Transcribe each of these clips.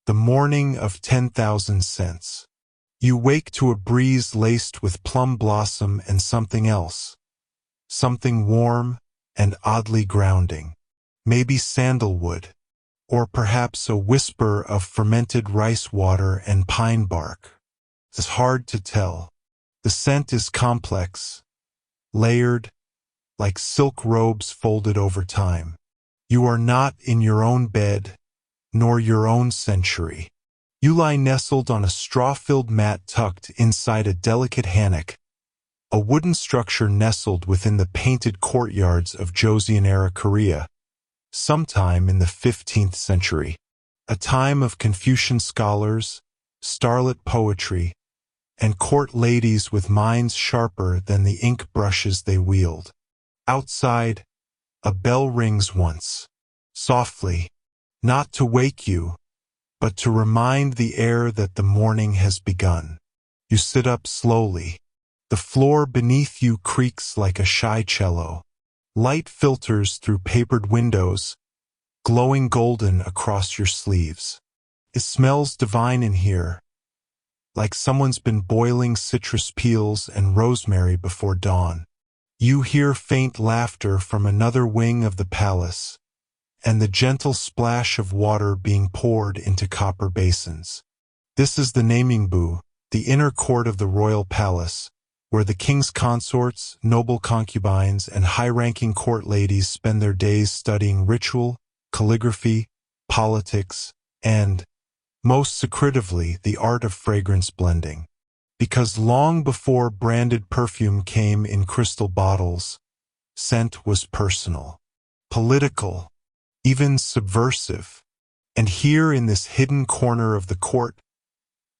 The morning of 10,000 scents. You wake to a breeze laced with plum blossom and something else. Something warm and oddly grounding. Maybe sandalwood. Or perhaps a whisper of fermented rice water and pine bark. It's hard to tell. The scent is complex, layered, like silk robes folded over time. You are not in your own bed, nor your own century. You lie nestled on a straw-filled mat tucked inside a delicate hammock, a wooden structure nestled within the painted courtyards of Joseon-era Korea, sometime in the 15th century, a time of Confucian scholars, starlit poetry, and court ladies with minds sharper than the ink brushes they wield. Outside, a bell rings once, softly, not to wake you, but to remind the air that the morning has begun. You sit up slowly. The floor beneath you creaks like a shy cello. Light filters through papered windows, glowing golden across your sleeves. It smells divine in here, like someone's been boiling citrus peels and rosemary before dawn. You hear faint laughter from another wing of the palace, and the gentle splash of water being poured into copper basins. This is the Namingbu, the inner court of the royal palace, where the king's consorts, noble concubines, and high-ranking court ladies spend their days studying ritual, calligraphy, politics, and, most secretively, the art of fragrance blending. Because long before branded perfume came in crystal bottles, scent was personal, political, even subversive. And here in this hidden corner of the court,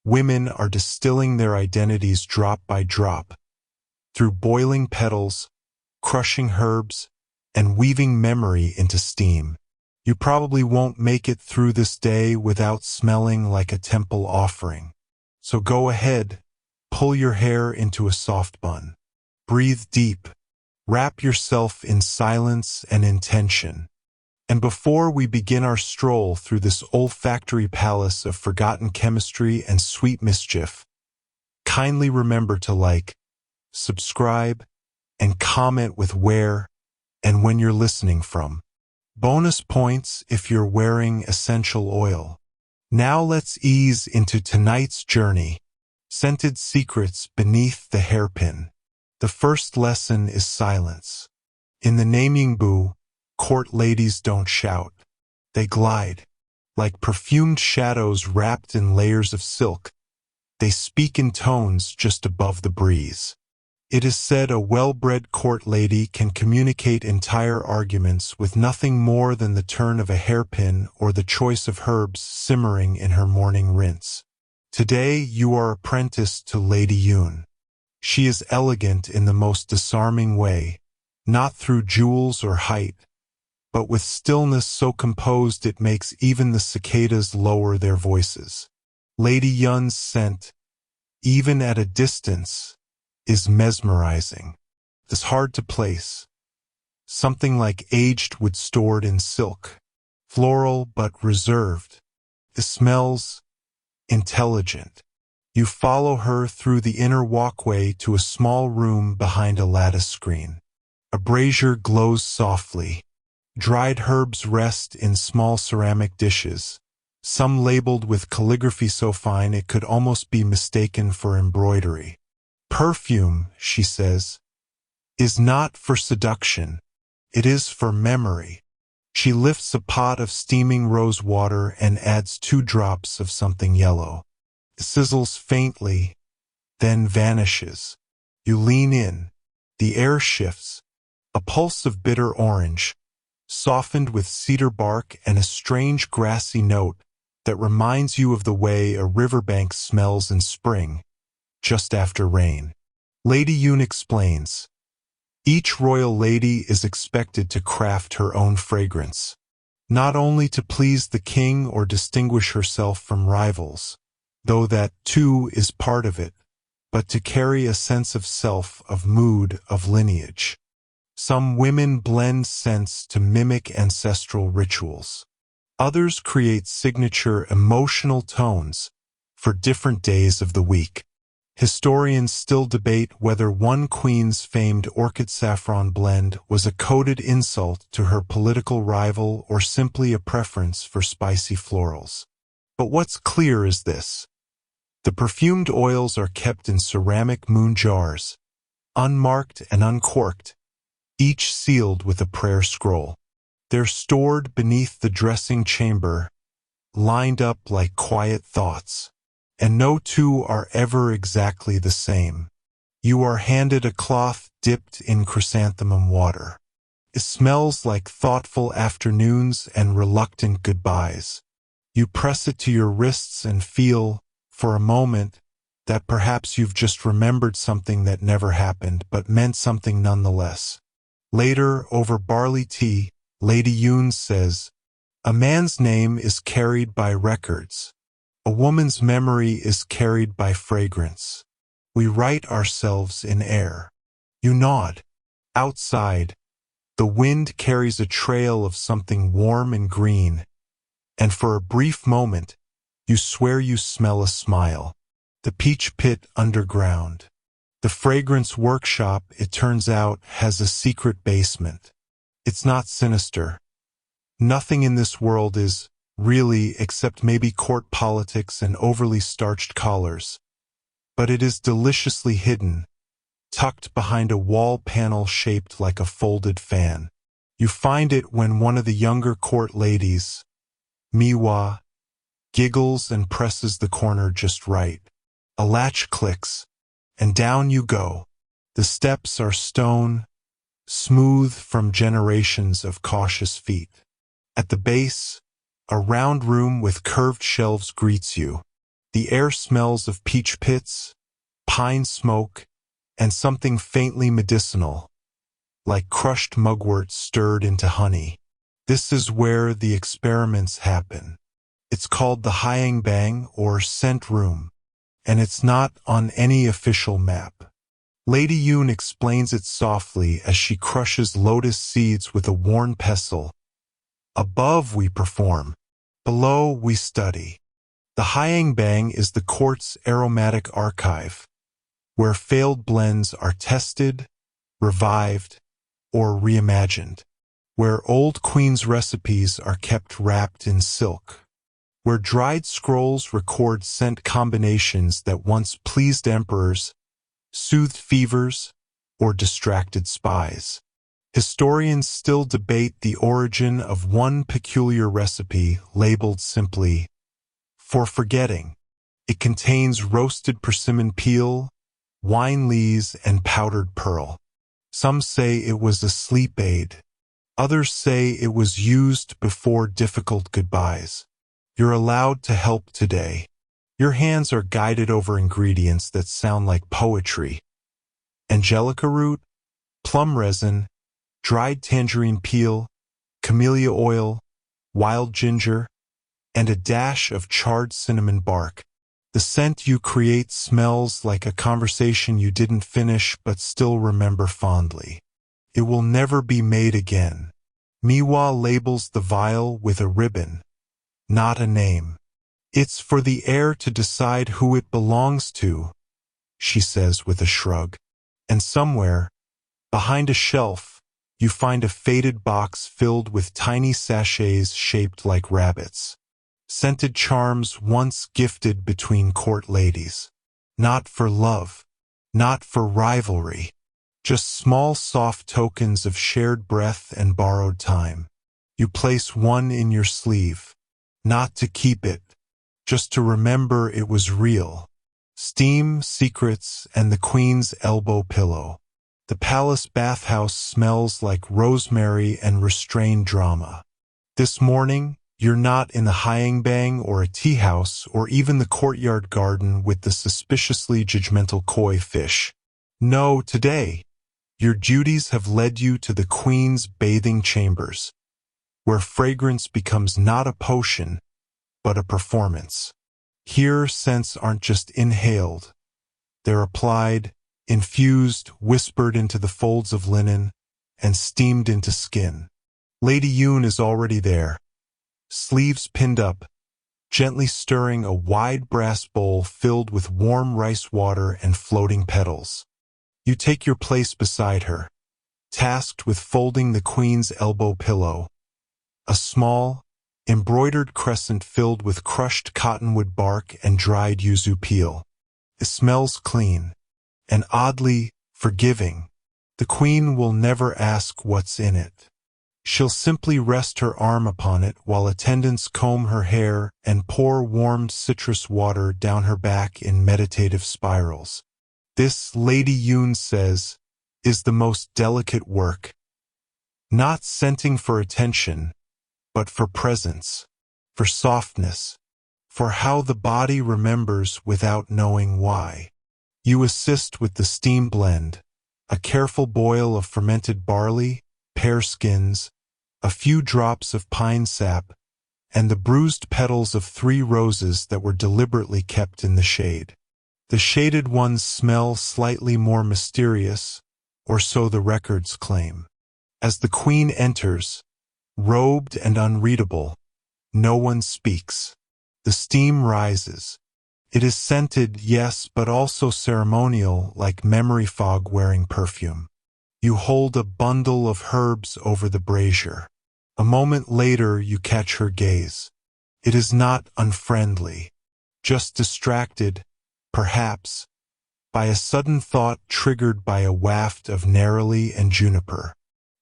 women are distilling their identities drop by drop, through boiling petals, crushing herbs, and weaving memory into steam. You probably won't make it through this day without smelling like a temple offering. So go ahead, pull your hair into a soft bun. Breathe deep. Wrap yourself in silence and intention. And before we begin our stroll through this olfactory palace of forgotten chemistry and sweet mischief, kindly remember to like, subscribe, and comment with where and when you're listening from. Bonus points if you're wearing essential oil. Now let's ease into tonight's journey. Scented secrets beneath the hairpin. The first lesson is silence. In the Namingbu, court ladies don't shout. They glide. Like perfumed shadows wrapped in layers of silk, they speak in tones just above the breeze. It is said a well-bred court lady can communicate entire arguments with nothing more than the turn of a hairpin or the choice of herbs simmering in her morning rinse. Today you are apprenticed to Lady Yoon. She is elegant in the most disarming way, not through jewels or height, but with stillness so composed it makes even the cicadas lower their voices. Lady Yoon's scent, even at a distance, is mesmerizing. It's hard to place. Something like aged wood stored in silk. Floral but reserved. It smells intelligent. You follow her through the inner walkway to a small room behind a lattice screen. A brazier glows softly. Dried herbs rest in small ceramic dishes, some labeled with calligraphy so fine it could almost be mistaken for embroidery. Perfume, she says, is not for seduction. It is for memory. She lifts a pot of steaming rose water and adds 2 drops of something yellow. It sizzles faintly, then vanishes. You lean in. The air shifts. A pulse of bitter orange, softened with cedar bark and a strange grassy note that reminds you of the way a riverbank smells in spring, just after rain. Lady Yoon explains, each royal lady is expected to craft her own fragrance, not only to please the king or distinguish herself from rivals, though that too is part of it, but to carry a sense of self, of mood, of lineage. Some women blend scents to mimic ancestral rituals. Others create signature emotional tones for different days of the week. Historians still debate whether one queen's famed orchid saffron blend was a coded insult to her political rival or simply a preference for spicy florals. But what's clear is this. The perfumed oils are kept in ceramic moon jars, unmarked and uncorked, each sealed with a prayer scroll. They're stored beneath the dressing chamber, lined up like quiet thoughts. And no two are ever exactly the same. You are handed a cloth dipped in chrysanthemum water. It smells like thoughtful afternoons and reluctant goodbyes. You press it to your wrists and feel, for a moment, that perhaps you've just remembered something that never happened but meant something nonetheless. Later, over barley tea, Lady Yoon says, "A man's name is carried by records. A woman's memory is carried by fragrance. We write ourselves in air." You nod. Outside, the wind carries a trail of something warm and green, and for a brief moment, you swear you smell a smile. The peach pit underground. The fragrance workshop, it turns out, has a secret basement. It's not sinister. Nothing in this world is, really, except maybe court politics and overly starched collars. But it is deliciously hidden, tucked behind a wall panel shaped like a folded fan. You find it when one of the younger court ladies, Miwa, giggles and presses the corner just right. A latch clicks, and down you go. The steps are stone, smooth from generations of cautious feet. At the base, a round room with curved shelves greets you. The air smells of peach pits, pine smoke, and something faintly medicinal, like crushed mugwort stirred into honey. This is where the experiments happen. It's called the Hyang or scent room, and it's not on any official map. Lady Yoon explains it softly as she crushes lotus seeds with a worn pestle. Above we perform, below we study. The Hyang is the court's aromatic archive, where failed blends are tested, revived, or reimagined, where old queen's recipes are kept wrapped in silk, where dried scrolls record scent combinations that once pleased emperors, soothed fevers, or distracted spies. Historians still debate the origin of one peculiar recipe labeled simply, "for forgetting." It contains roasted persimmon peel, wine lees, and powdered pearl. Some say it was a sleep aid. Others say it was used before difficult goodbyes. You're allowed to help today. Your hands are guided over ingredients that sound like poetry. Angelica root, plum resin, dried tangerine peel, camellia oil, wild ginger, and a dash of charred cinnamon bark. The scent you create smells like a conversation you didn't finish but still remember fondly. It will never be made again. Miwa labels the vial with a ribbon, not a name. "It's for the heir to decide who it belongs to," she says with a shrug. And somewhere, behind a shelf, you find a faded box filled with tiny sachets shaped like rabbits. Scented charms once gifted between court ladies. Not for love, not for rivalry. Just small soft tokens of shared breath and borrowed time. You place one in your sleeve, not to keep it, just to remember it was real. Steam, secrets, and the queen's elbow pillow. The palace bathhouse smells like rosemary and restrained drama. This morning, you're not in the Hyang or a tea house or even the courtyard garden with the suspiciously judgmental koi fish. No, today, your duties have led you to the queen's bathing chambers, where fragrance becomes not a potion, but a performance. Here, scents aren't just inhaled. They're applied, infused, whispered into the folds of linen, and steamed into skin. Lady Yoon is already there, sleeves pinned up, gently stirring a wide brass bowl filled with warm rice water and floating petals. You take your place beside her, tasked with folding the queen's elbow pillow, a small, embroidered crescent filled with crushed cottonwood bark and dried yuzu peel. It smells clean and oddly forgiving. The queen will never ask what's in it. She'll simply rest her arm upon it while attendants comb her hair and pour warmed citrus water down her back in meditative spirals. This, Lady Yoon says, is the most delicate work. Not scenting for attention, but for presence, for softness, for how the body remembers without knowing why. You assist with the steam blend, a careful boil of fermented barley, pear skins, a few drops of pine sap, and the bruised petals of 3 roses that were deliberately kept in the shade. The shaded ones smell slightly more mysterious, or so the records claim. As the queen enters, robed and unreadable, no one speaks. The steam rises. It is scented, yes, but also ceremonial, like memory fog wearing perfume. You hold a bundle of herbs over the brazier. A moment later, you catch her gaze. It is not unfriendly, just distracted, perhaps, by a sudden thought triggered by a waft of neroli and juniper.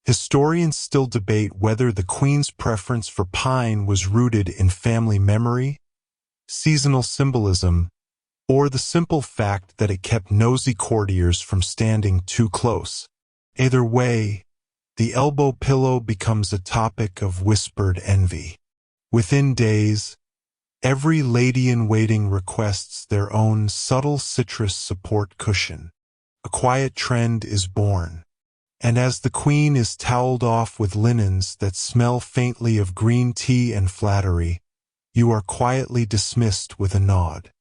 Historians still debate whether the queen's preference for pine was rooted in family memory, seasonal symbolism, or the simple fact that it kept nosy courtiers from standing too close. Either way, the elbow pillow becomes a topic of whispered envy. Within days, every lady-in-waiting requests their own subtle citrus support cushion. A quiet trend is born. And as the queen is toweled off with linens that smell faintly of green tea and flattery, you are quietly dismissed with a nod.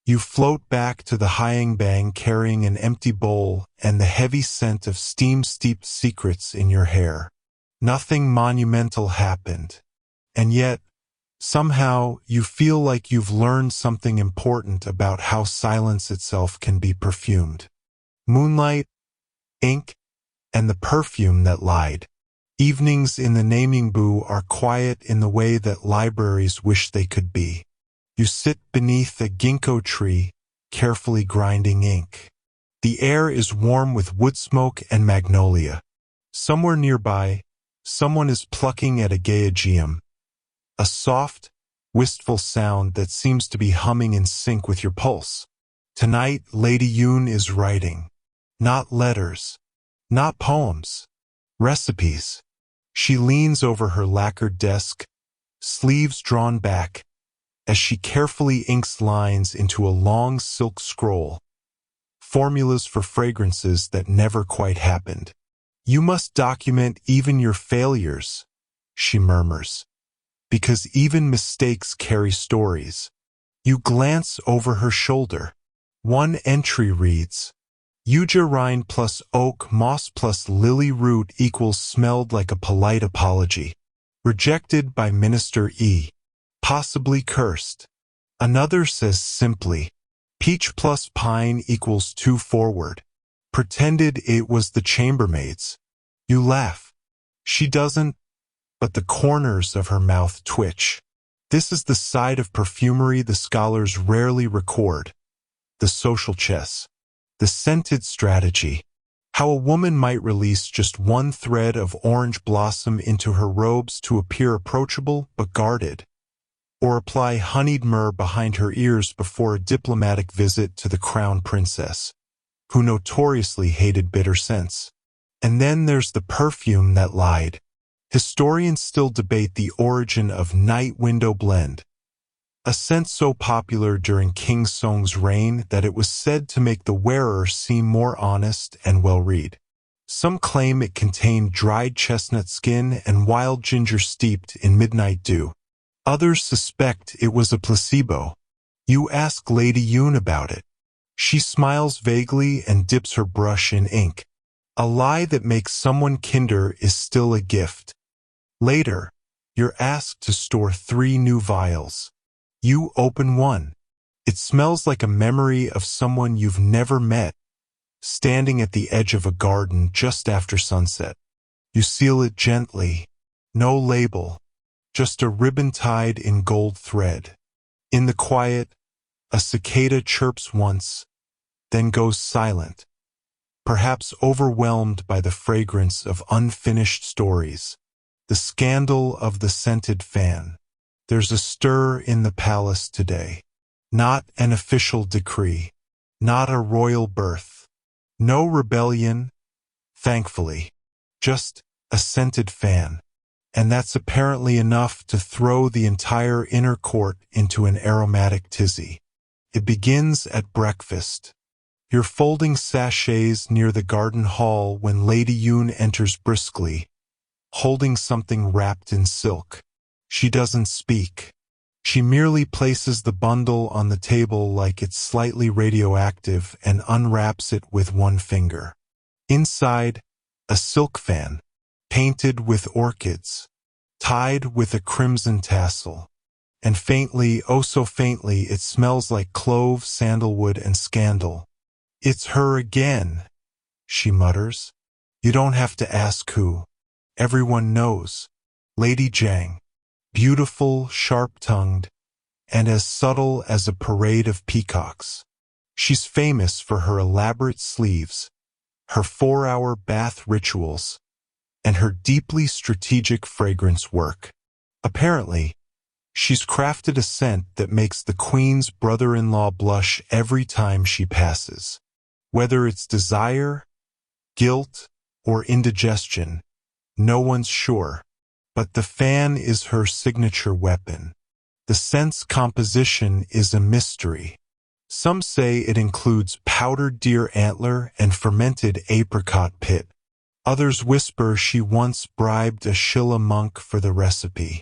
You float back to the Hyang carrying an empty bowl and the heavy scent of steam-steeped secrets in your hair. Nothing monumental happened. And yet, somehow, you feel like you've learned something important about how silence itself can be perfumed. Moonlight, ink, and the perfume that lied. Evenings in the Namingbu are quiet in the way that libraries wish they could be. You sit beneath a ginkgo tree, carefully grinding ink. The air is warm with wood smoke and magnolia. Somewhere nearby, someone is plucking at a geogeum, a soft, wistful sound that seems to be humming in sync with your pulse. Tonight, Lady Yoon is writing. Not letters, not poems, recipes. She leans over her lacquered desk, sleeves drawn back, as she carefully inks lines into a long silk scroll, formulas for fragrances that never quite happened. You must document even your failures, she murmurs, because even mistakes carry stories. You glance over her shoulder. One entry reads, Yuja rind plus oak moss plus lily root equals smelled like a polite apology. Rejected by Minister E. Possibly cursed. Another says simply, peach plus pine equals 2 forward. Pretended it was the chambermaid's. You laugh. She doesn't, but the corners of her mouth twitch. This is the side of perfumery the scholars rarely record. The social chess. The scented strategy. How a woman might release just one thread of orange blossom into her robes to appear approachable but guarded, or apply honeyed myrrh behind her ears before a diplomatic visit to the crown princess, who notoriously hated bitter scents. And then there's the perfume that lied. Historians still debate the origin of Night Window Blend, a scent so popular during King Song's reign that it was said to make the wearer seem more honest and well-read. Some claim it contained dried chestnut skin and wild ginger steeped in midnight dew. Others suspect it was a placebo. You ask Lady Yoon about it. She smiles vaguely and dips her brush in ink. A lie that makes someone kinder is still a gift. Later, You're asked to store 3 new vials. You open one. It smells like a memory of someone you've never met, standing at the edge of a garden just after sunset. You seal it gently. No label, just a ribbon tied in gold thread. In the quiet, a cicada chirps once, then goes silent, perhaps overwhelmed by the fragrance of unfinished stories. The scandal of the scented fan. There's a stir in the palace today. Not an official decree. Not a royal birth. No rebellion, thankfully. Just a scented fan. And that's apparently enough to throw the entire inner court into an aromatic tizzy. It begins at breakfast. You're folding sachets near the garden hall when Lady Yoon enters briskly, holding something wrapped in silk. She doesn't speak. She merely places the bundle on the table like it's slightly radioactive and unwraps it with one finger. Inside, a silk fan, painted with orchids, tied with a crimson tassel. And faintly, oh so faintly, it smells like clove, sandalwood, and scandal. "It's her again," she mutters. You don't have to ask who. Everyone knows. Lady Jang. Beautiful, sharp-tongued, and as subtle as a parade of peacocks. She's famous for her elaborate sleeves, her 4-hour bath rituals, and her deeply strategic fragrance work. Apparently, she's crafted a scent that makes the Queen's brother-in-law blush every time she passes. Whether it's desire, guilt, or indigestion, no one's sure. But the fan is her signature weapon. The scent's composition is a mystery. Some say it includes powdered deer antler and fermented apricot pit. Others whisper she once bribed a Shilla monk for the recipe.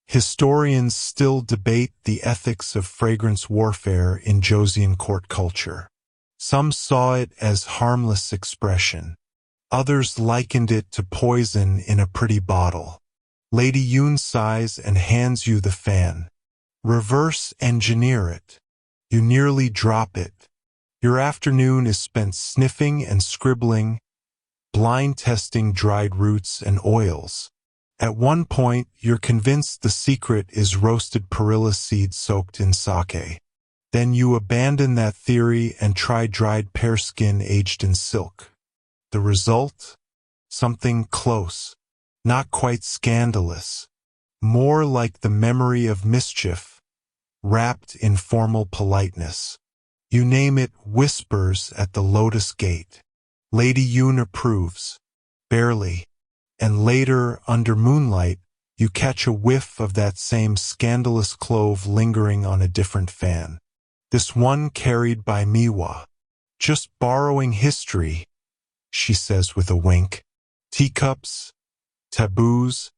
Historians still debate the ethics of fragrance warfare in Joseon court culture. Some saw it as harmless expression. Others likened it to poison in a pretty bottle. Lady Yoon sighs and hands you the fan. Reverse engineer it. You nearly drop it. Your afternoon is spent sniffing and scribbling, blind testing dried roots and oils. At one point, you're convinced the secret is roasted perilla seed soaked in sake. Then you abandon that theory and try dried pear skin aged in silk. The result? Something close. Not quite scandalous. More like the memory of mischief, wrapped in formal politeness. You name it whispers at the Lotus Gate. Lady Yoon approves. Barely. And later, under moonlight, you catch a whiff of that same scandalous clove lingering on a different fan. This one carried by Miwa. Just borrowing history, she says with a wink. Teacups, taboos,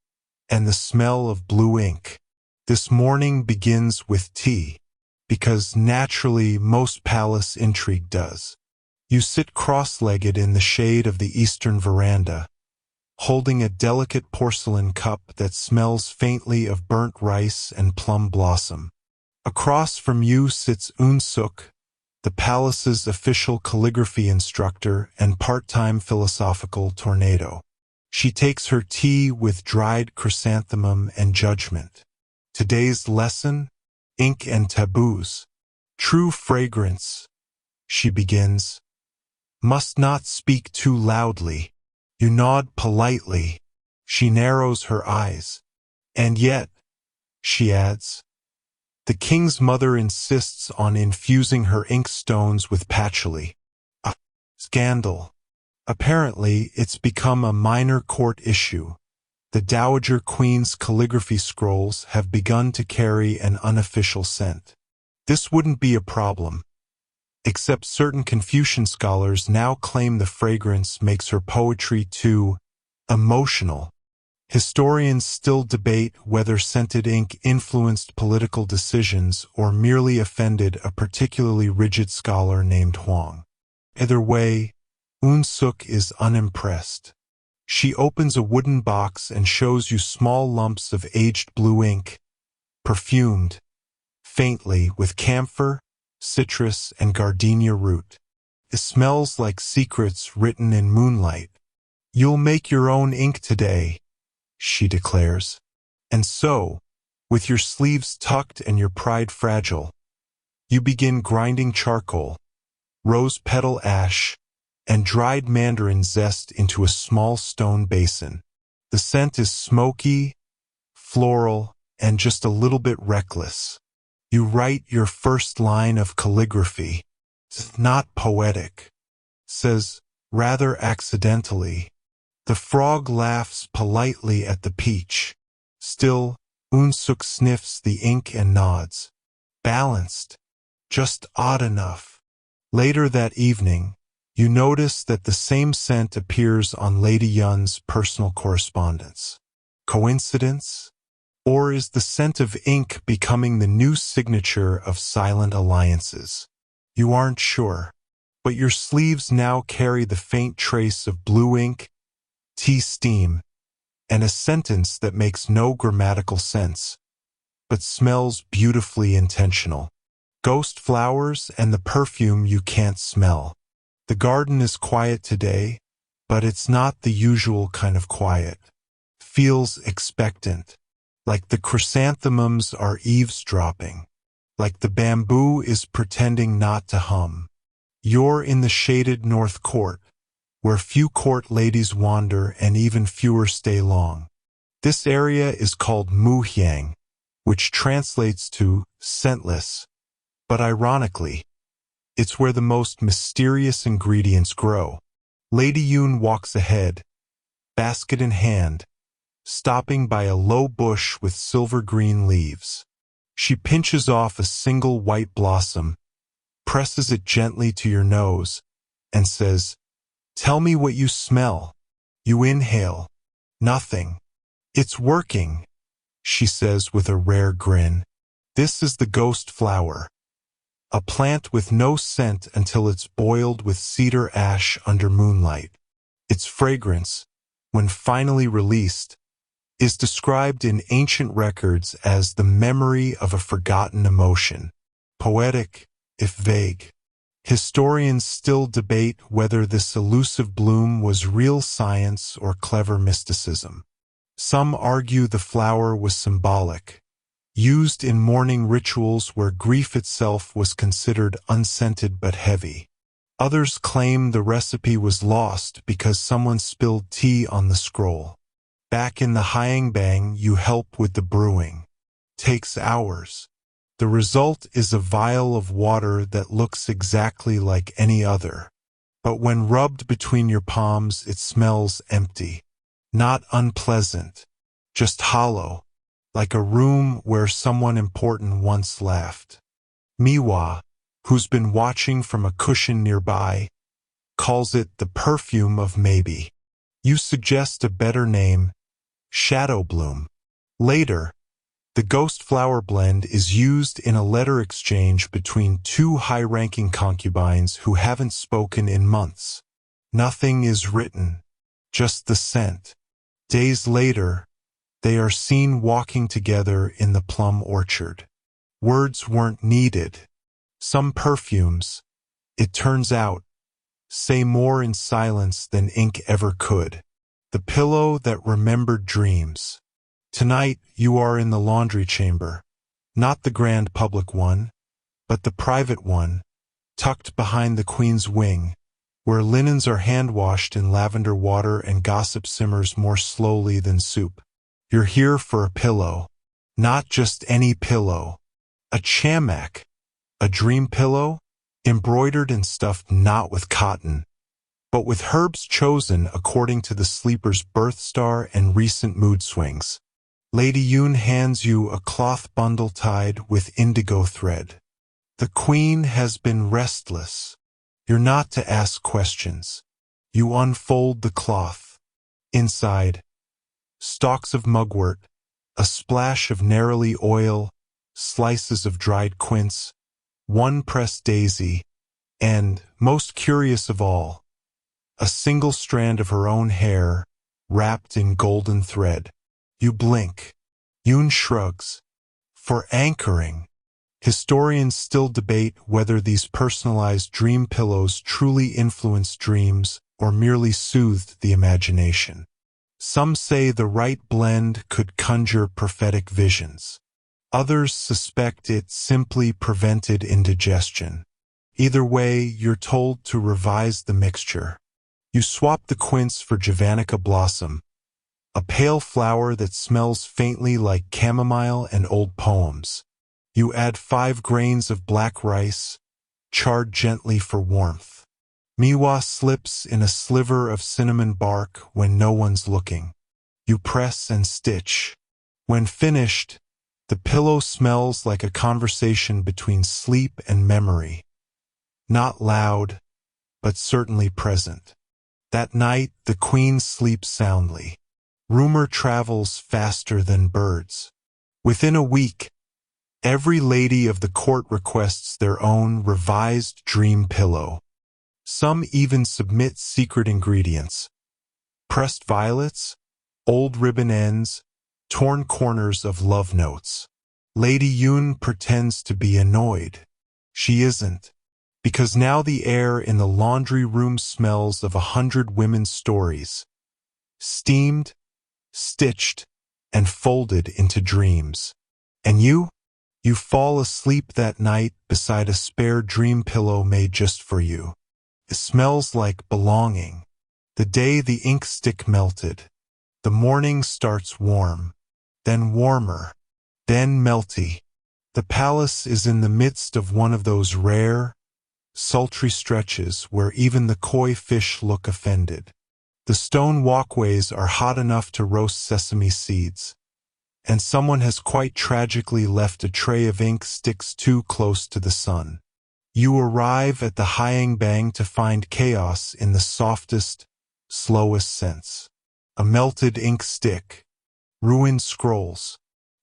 and the smell of blue ink. This morning begins with tea, because naturally most palace intrigue does. You sit cross-legged in the shade of the eastern veranda, holding a delicate porcelain cup that smells faintly of burnt rice and plum blossom. Across from you sits Eun-suk, the palace's official calligraphy instructor and part-time philosophical tornado. She takes her tea with dried chrysanthemum and judgment. Today's lesson? Ink and taboos. True fragrance, she begins, must not speak too loudly. You nod politely. She narrows her eyes. And yet, she adds, the king's mother insists on infusing her ink stones with patchouli. A scandal. Apparently, it's become a minor court issue. The Dowager Queen's calligraphy scrolls have begun to carry an unofficial scent. This wouldn't be a problem, except certain Confucian scholars now claim the fragrance makes her poetry too emotional. Historians still debate whether scented ink influenced political decisions or merely offended a particularly rigid scholar named Huang. Either way, Eun-suk is unimpressed. She opens a wooden box and shows you small lumps of aged blue ink, perfumed, faintly with camphor, citrus, and gardenia root. It smells like secrets written in moonlight. "You'll make your own ink today," she declares. And so, with your sleeves tucked and your pride fragile, you begin grinding charcoal, rose petal ash, and dried mandarin zest into a small stone basin. The scent is smoky, floral, and just a little bit reckless. You write your first line of calligraphy. "It's not poetic," says, rather accidentally. The frog laughs politely at the peach. Still, Unsuk sniffs the ink and nods. Balanced. Just odd enough. Later that evening, you notice that the same scent appears on Lady Yun's personal correspondence. Coincidence? Or is the scent of ink becoming the new signature of silent alliances? You aren't sure, but your sleeves now carry the faint trace of blue ink, tea steam, and a sentence that makes no grammatical sense, but smells beautifully intentional. Ghost flowers and the perfume you can't smell. The garden is quiet today, but it's not the usual kind of quiet. Feels expectant. Like the chrysanthemums are eavesdropping. Like the bamboo is pretending not to hum. You're in the shaded North Court, where few court ladies wander and even fewer stay long. This area is called Muhyang, which translates to scentless. But ironically, it's where the most mysterious ingredients grow. Lady Yun walks ahead, basket in hand, stopping by a low bush with silver-green leaves. She pinches off a single white blossom, presses it gently to your nose, and says, "Tell me what you smell." You inhale. Nothing. "It's working," she says with a rare grin. This is the ghost flower, a plant with no scent until it's boiled with cedar ash under moonlight. Its fragrance, when finally released, is described in ancient records as the memory of a forgotten emotion. Poetic, if vague. Historians still debate whether this elusive bloom was real science or clever mysticism. Some argue the flower was symbolic, used in mourning rituals where grief itself was considered unscented but heavy. Others claim the recipe was lost because someone spilled tea on the scroll. Back in the Hyang you help with the brewing. Takes hours. The result is a vial of water that looks exactly like any other. But when rubbed between your palms, it smells empty. Not unpleasant, just hollow, like a room where someone important once laughed. Miwa, who's been watching from a cushion nearby, calls it the perfume of maybe. You suggest a better name, Shadow Bloom. Later, the ghost flower blend is used in a letter exchange between two high-ranking concubines who haven't spoken in months. Nothing is written, just the scent. Days later, they are seen walking together in the plum orchard. Words weren't needed. Some perfumes, it turns out, say more in silence than ink ever could. The pillow that remembered dreams. Tonight you are in the laundry chamber, not the grand public one, but the private one, tucked behind the queen's wing, where linens are hand-washed in lavender water and gossip simmers more slowly than soup. You're here for a pillow, not just any pillow. A chamak, a dream pillow, embroidered and stuffed not with cotton, but with herbs chosen according to the sleeper's birth star and recent mood swings. Lady Yun hands you a cloth bundle tied with indigo thread. The queen has been restless. You're not to ask questions. You unfold the cloth. Inside, stalks of mugwort, a splash of narrowly oil, slices of dried quince, one pressed daisy, and, most curious of all, a single strand of her own hair, wrapped in golden thread. You blink. Yoon shrugs. For anchoring. Historians still debate whether these personalized dream pillows truly influenced dreams or merely soothed the imagination. Some say the right blend could conjure prophetic visions. Others suspect it simply prevented indigestion. Either way, you're told to revise the mixture. You swap the quince for javanica blossom, a pale flower that smells faintly like chamomile and old poems. You add 5 grains of black rice, charred gently for warmth. Miwa slips in a sliver of cinnamon bark when no one's looking. You press and stitch. When finished, the pillow smells like a conversation between sleep and memory. Not loud, but certainly present. That night, the queen sleeps soundly. Rumor travels faster than birds. Within a week, every lady of the court requests their own revised dream pillow. Some even submit secret ingredients. Pressed violets, old ribbon ends, torn corners of love notes. Lady Yoon pretends to be annoyed. She isn't, because now the air in the laundry room smells of 100 women's stories, steamed, stitched, and folded into dreams. And you fall asleep that night beside a spare dream pillow made just for you. It smells like belonging. The day the ink stick melted. The morning starts warm, then warmer, then melty. The palace is in the midst of one of those rare, sultry stretches where even the koi fish look offended. The stone walkways are hot enough to roast sesame seeds, and someone has quite tragically left a tray of ink sticks too close to the sun. You arrive at the Hyang to find chaos in the softest, slowest sense. A melted ink stick, ruined scrolls,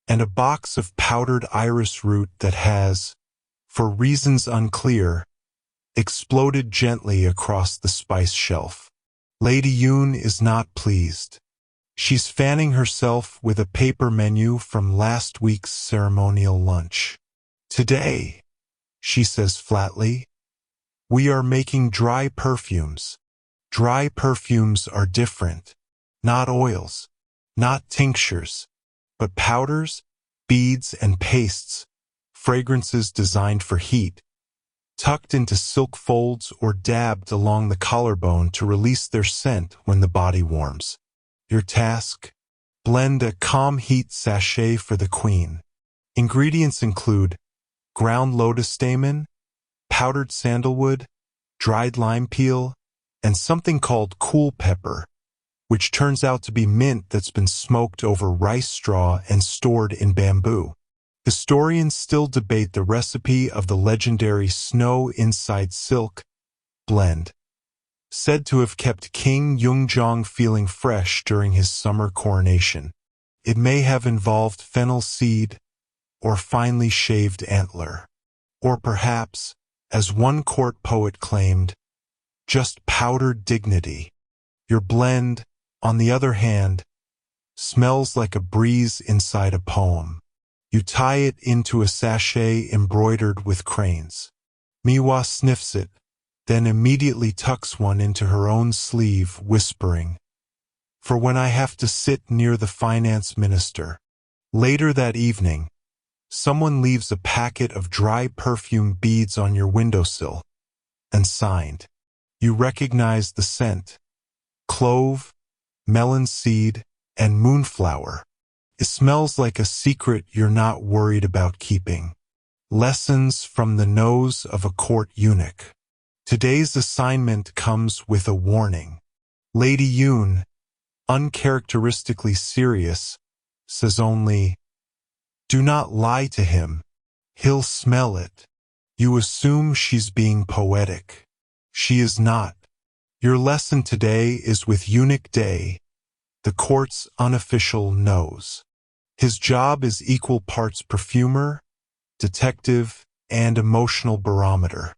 and a box of powdered iris root that has, for reasons unclear, exploded gently across the spice shelf. Lady Yoon is not pleased. She's fanning herself with a paper menu from last week's ceremonial lunch. Today, she says flatly, we are making dry perfumes. Dry perfumes are different. Not oils, not tinctures, but powders, beads, and pastes, fragrances designed for heat, tucked into silk folds or dabbed along the collarbone to release their scent when the body warms. Your task? Blend a calm heat sachet for the queen. Ingredients include ground lotus stamen, powdered sandalwood, dried lime peel, and something called cool pepper, which turns out to be mint that's been smoked over rice straw and stored in bamboo. Historians still debate the recipe of the legendary Snow Inside Silk blend, said to have kept King Yeongjong feeling fresh during his summer coronation. It may have involved fennel seed or finely shaved antler, or perhaps, as one court poet claimed, just powdered dignity. Your blend, on the other hand, smells like a breeze inside a poem. You tie it into a sachet embroidered with cranes. Miwa sniffs it, then immediately tucks one into her own sleeve, whispering, "For when I have to sit near the finance minister." Later that evening, someone leaves a packet of dry perfume beads on your windowsill, and signed. You recognize the scent: clove, melon seed, and moonflower. It smells like a secret you're not worried about keeping. Lessons from the nose of a court eunuch. Today's assignment comes with a warning. Lady Yoon, uncharacteristically serious, says only, "Do not lie to him. He'll smell it." You assume she's being poetic. She is not. Your lesson today is with Eunuch Day, the court's unofficial nose. His job is equal parts perfumer, detective, and emotional barometer.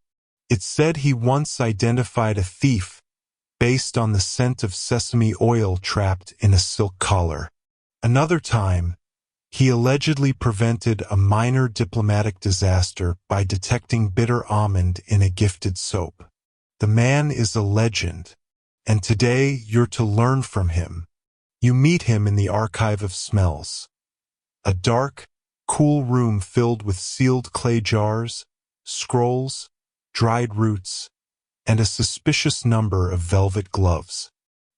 It's said he once identified a thief based on the scent of sesame oil trapped in a silk collar. Another time, he allegedly prevented a minor diplomatic disaster by detecting bitter almond in a gifted soap. The man is a legend, and today you're to learn from him. You meet him in the archive of smells. A dark, cool room filled with sealed clay jars, scrolls, dried roots, and a suspicious number of velvet gloves.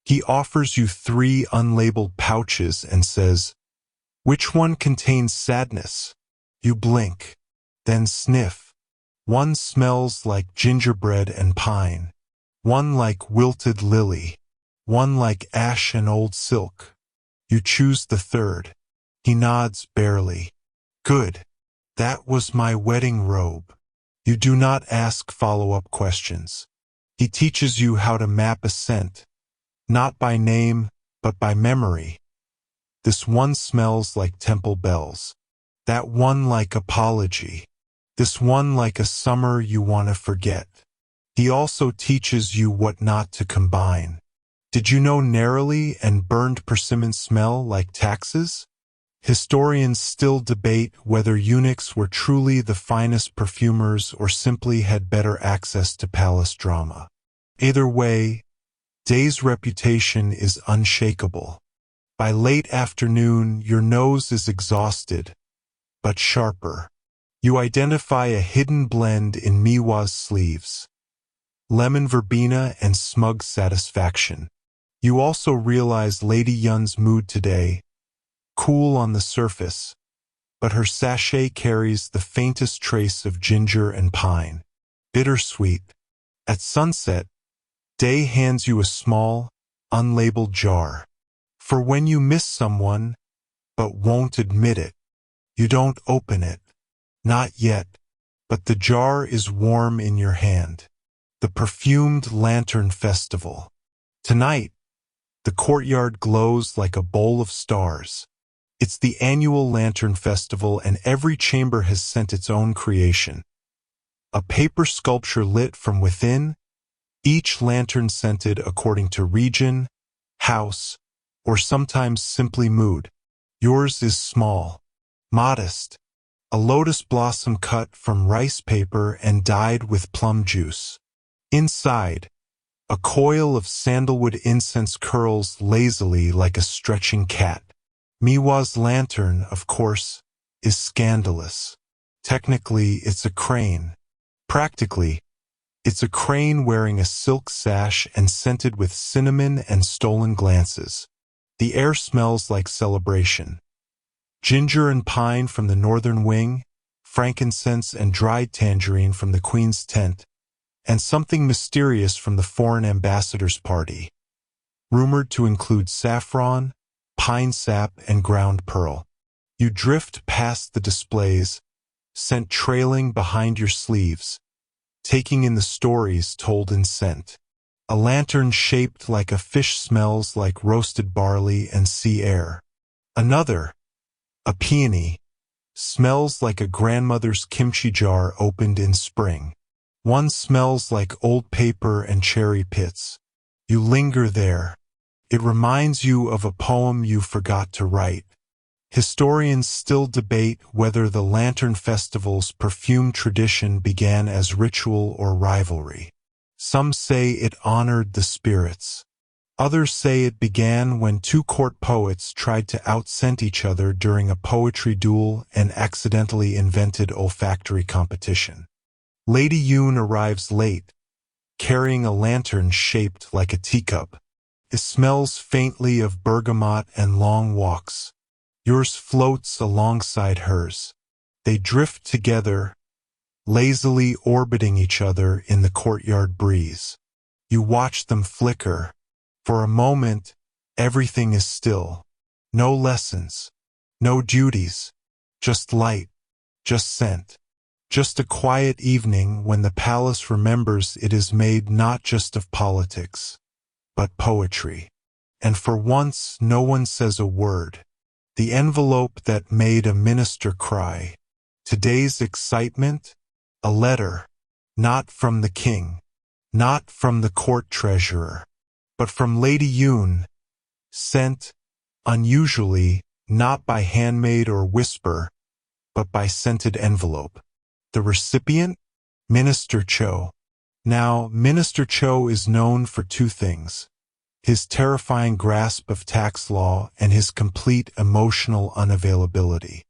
He offers you 3 unlabeled pouches and says, "Which one contains sadness?" You blink, then sniff. One smells like gingerbread and pine, one like wilted lily, one like ash and old silk. You choose the third. He nods barely. "Good. That was my wedding robe." You do not ask follow-up questions. He teaches you how to map a scent, not by name, but by memory. This one smells like temple bells. That one like apology. This one like a summer you want to forget. He also teaches you what not to combine. Did you know neroli and burned persimmon smell like taxes? Historians still debate whether eunuchs were truly the finest perfumers or simply had better access to palace drama. Either way, Day's reputation is unshakable. By late afternoon, your nose is exhausted, but sharper. You identify a hidden blend in Miwa's sleeves. Lemon verbena and smug satisfaction. You also realize Lady Yun's mood today, cool on the surface, but her sachet carries the faintest trace of ginger and pine. Bittersweet. At sunset, Day hands you a small, unlabeled jar. For when you miss someone, but won't admit it. You don't open it. Not yet, but the jar is warm in your hand. The perfumed lantern festival. Tonight, the courtyard glows like a bowl of stars. It's the annual lantern festival, and every chamber has sent its own creation. A paper sculpture lit from within, each lantern scented according to region, house, or sometimes simply mood. Yours is small, modest, a lotus blossom cut from rice paper and dyed with plum juice. Inside, a coil of sandalwood incense curls lazily like a stretching cat. Miwa's lantern, of course, is scandalous. Technically, it's a crane. Practically, it's a crane wearing a silk sash and scented with cinnamon and stolen glances. The air smells like celebration. Ginger and pine from the northern wing, frankincense and dried tangerine from the queen's tent, and something mysterious from the foreign ambassador's party, rumored to include saffron, pine sap, and ground pearl. You drift past the displays, scent trailing behind your sleeves, taking in the stories told in scent. A lantern shaped like a fish smells like roasted barley and sea air. Another, a peony, smells like a grandmother's kimchi jar opened in spring. One smells like old paper and cherry pits. You linger there. It reminds you of a poem you forgot to write. Historians still debate whether the Lantern Festival's perfume tradition began as ritual or rivalry. Some say it honored the spirits. Others say it began when 2 court poets tried to out-scent each other during a poetry duel and accidentally invented olfactory competition. Lady Yun arrives late, carrying a lantern shaped like a teacup. It smells faintly of bergamot and long walks. Yours floats alongside hers. They drift together, lazily orbiting each other in the courtyard breeze. You watch them flicker. For a moment, everything is still. No lessons, no duties, just light, just scent. Just a quiet evening when the palace remembers it is made not just of politics, but poetry. And for once, no one says a word. The envelope that made a minister cry. Today's excitement? A letter. Not from the king. Not from the court treasurer. but from Lady Yun, sent, unusually, not by handmaid or whisper, but by scented envelope. The recipient? Minister Cho. Now, Minister Cho is known for two things: his terrifying grasp of tax law and his complete emotional unavailability.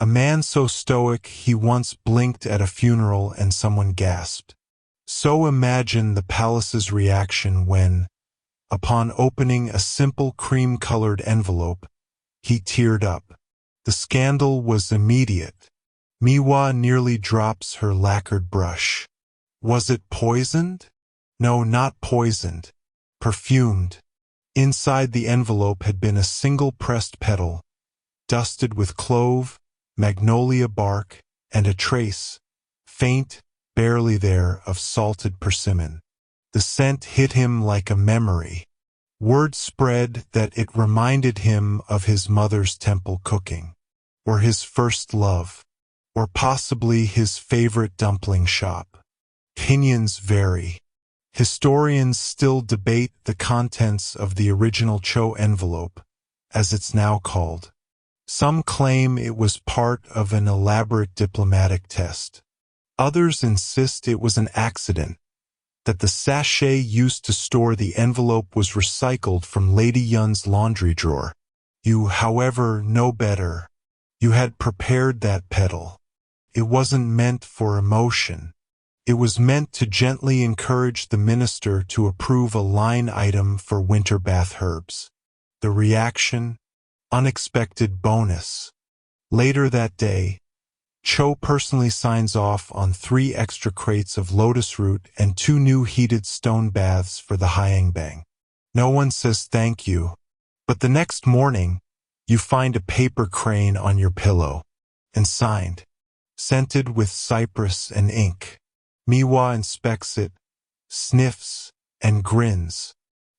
A man so stoic he once blinked at a funeral and someone gasped. So imagine the palace's reaction when, upon opening a simple cream-colored envelope, he teared up. The scandal was immediate. Miwa nearly drops her lacquered brush. Was it poisoned? No, not poisoned. Perfumed. Inside the envelope had been a single pressed petal, dusted with clove, magnolia bark, and a trace, faint, barely there, of salted persimmon. The scent hit him like a memory. Word spread that it reminded him of his mother's temple cooking, or his first love, or possibly his favorite dumpling shop. Opinions vary. Historians still debate the contents of the original Cho envelope, as it's now called. Some claim it was part of an elaborate diplomatic test. Others insist it was an accident, that the sachet used to store the envelope was recycled from Lady Yun's laundry drawer. You, however, know better. You had prepared that petal. It wasn't meant for emotion. It was meant to gently encourage the minister to approve a line item for winter bath herbs. The reaction? Unexpected bonus. Later that day, Cho personally signs off on 3 extra crates of lotus root and 2 new heated stone baths for the Hyangbang. No one says thank you, but the next morning, you find a paper crane on your pillow, and signed, scented with cypress and ink. Miwa inspects it, sniffs, and grins.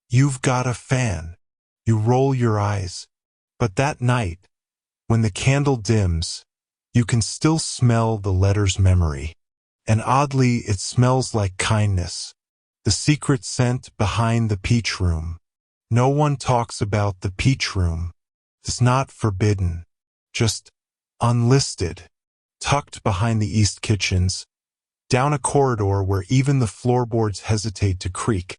You've got a fan. You roll your eyes. But that night, when the candle dims, you can still smell the letter's memory. And oddly, it smells like kindness. The secret scent behind the peach room. No one talks about the peach room. It's not forbidden. Just unlisted. Tucked behind the east kitchens, down a corridor where even the floorboards hesitate to creak.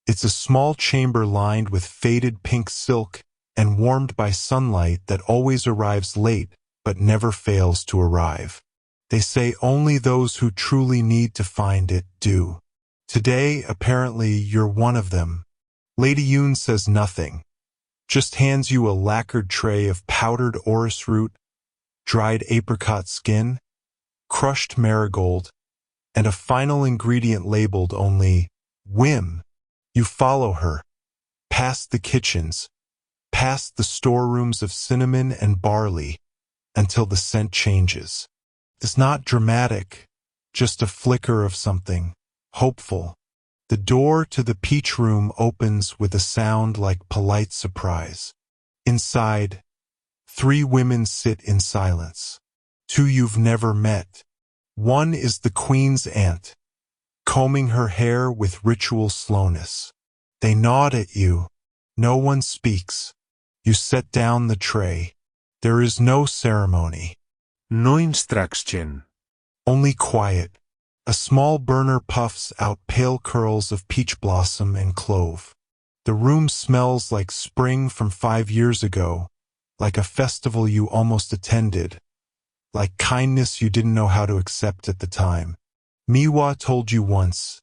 It's a small chamber lined with faded pink silk and warmed by sunlight that always arrives late but never fails to arrive. They say only those who truly need to find it do. Today, apparently, you're one of them. Lady Yun says nothing, just hands you a lacquered tray of powdered orris root, dried apricot skin, crushed marigold, and a final ingredient labeled only whim. You follow her, past the kitchens, past the storerooms of cinnamon and barley, until the scent changes. It's not dramatic, just a flicker of something, hopeful. The door to the peach room opens with a sound like polite surprise. Inside, 3 women sit in silence. 2 you've never met. One is the queen's aunt, combing her hair with ritual slowness. They nod at you. No one speaks. You set down the tray. There is no ceremony. No instruction. Only quiet. A small burner puffs out pale curls of peach blossom and clove. The room smells like spring from 5 years ago, like a festival you almost attended, like kindness you didn't know how to accept at the time. Miwa told you once,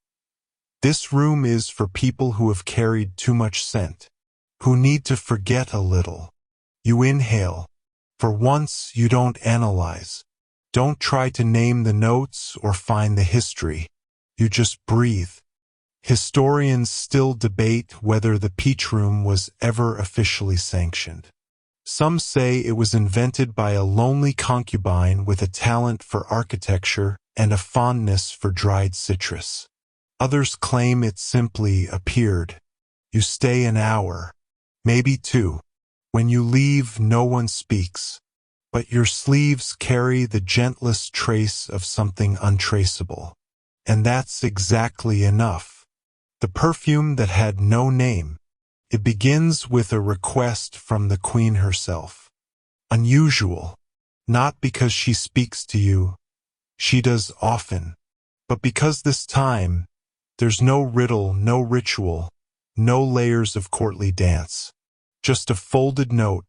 this room is for people who have carried too much scent, who need to forget a little. You inhale. For once, you don't analyze. Don't try to name the notes or find the history. You just breathe. Historians still debate whether the peach room was ever officially sanctioned. Some say it was invented by a lonely concubine with a talent for architecture and a fondness for dried citrus. Others claim it simply appeared. You stay an hour, maybe 2. When you leave, no one speaks, but your sleeves carry the gentlest trace of something untraceable. And that's exactly enough. The perfume that had no name. It begins with a request from the queen herself. Unusual. Not because she speaks to you. She does often. But because this time, there's no riddle, no ritual, no layers of courtly dance. Just a folded note,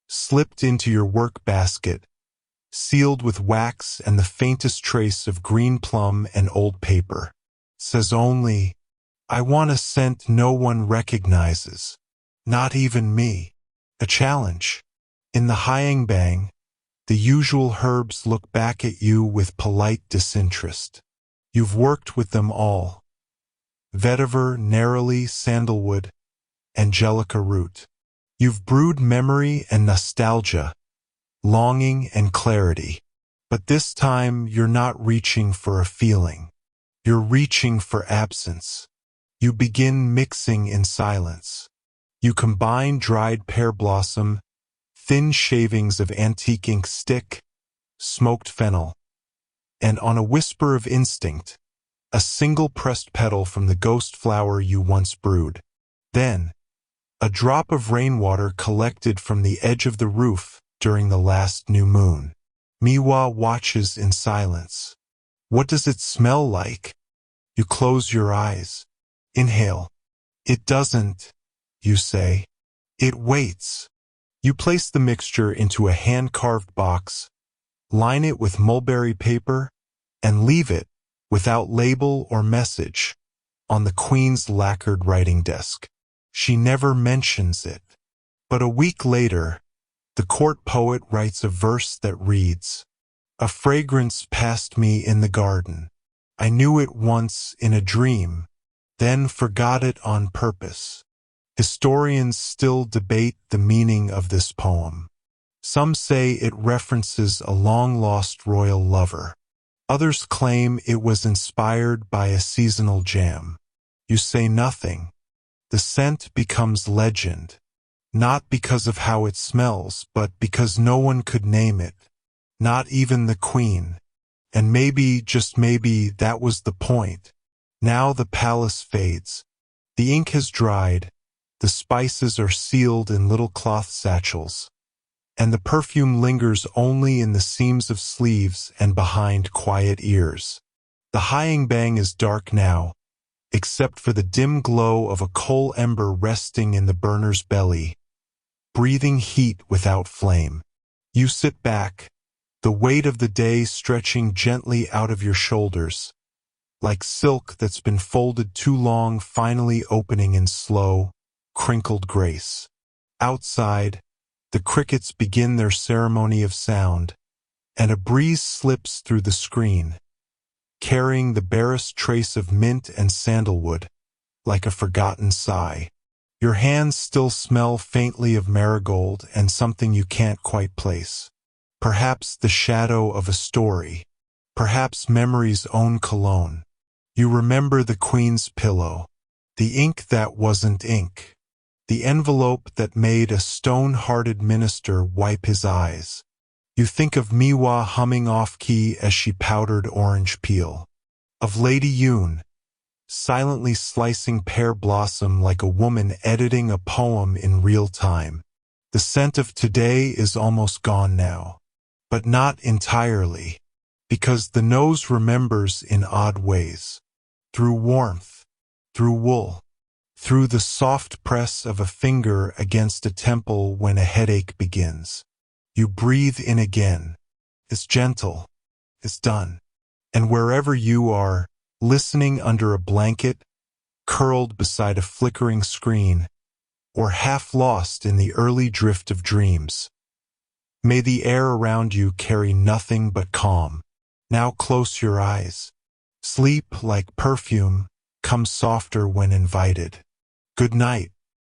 slipped into your work basket, sealed with wax and the faintest trace of green plum and old paper. Says only, I want a scent no one recognizes. Not even me. A challenge. In the Hyang-bang, the usual herbs look back at you with polite disinterest. You've worked with them all. Vetiver, narrowly, sandalwood, angelica root. You've brewed memory and nostalgia, longing and clarity. But this time you're not reaching for a feeling. You're reaching for absence. You begin mixing in silence. You combine dried pear blossom, thin shavings of antique ink stick, smoked fennel, and on a whisper of instinct, a single pressed petal from the ghost flower you once brewed. Then, a drop of rainwater collected from the edge of the roof during the last new moon. Miwa watches in silence. What does it smell like? You close your eyes. Inhale. It doesn't, you say. It waits. You place the mixture into a hand-carved box, line it with mulberry paper, and leave it, without label or message, on the queen's lacquered writing desk. She never mentions it. But a week later, the court poet writes a verse that reads, A fragrance passed me in the garden. I knew it once in a dream, then forgot it on purpose. Historians still debate the meaning of this poem. Some say it references a long-lost royal lover. Others claim it was inspired by a seasonal jam. You say nothing. The scent becomes legend, not because of how it smells, but because no one could name it, not even the queen. And maybe, just maybe, that was the point. Now the palace fades. The ink has dried. The spices are sealed in little cloth satchels, and the perfume lingers only in the seams of sleeves and behind quiet ears. The Hyang-bang is dark now, except for the dim glow of a coal ember resting in the burner's belly, breathing heat without flame. You sit back, the weight of the day stretching gently out of your shoulders, like silk that's been folded too long finally opening in slow, crinkled grace. Outside, the crickets begin their ceremony of sound, and a breeze slips through the screen, carrying the barest trace of mint and sandalwood, like a forgotten sigh. Your hands still smell faintly of marigold and something you can't quite place. Perhaps the shadow of a story, perhaps memory's own cologne. You remember the queen's pillow, the ink that wasn't ink, the envelope that made a stone-hearted minister wipe his eyes. You think of Miwa humming off-key as she powdered orange peel, of Lady Yoon, silently slicing pear blossom like a woman editing a poem in real time. The scent of today is almost gone now, but not entirely, because the nose remembers in odd ways. Through warmth, through wool, through the soft press of a finger against a temple when a headache begins. You breathe in again. It's gentle. It's done. And wherever you are, listening under a blanket, curled beside a flickering screen, or half lost in the early drift of dreams, may the air around you carry nothing but calm. Now close your eyes. Sleep, like perfume, comes softer when invited. Good night.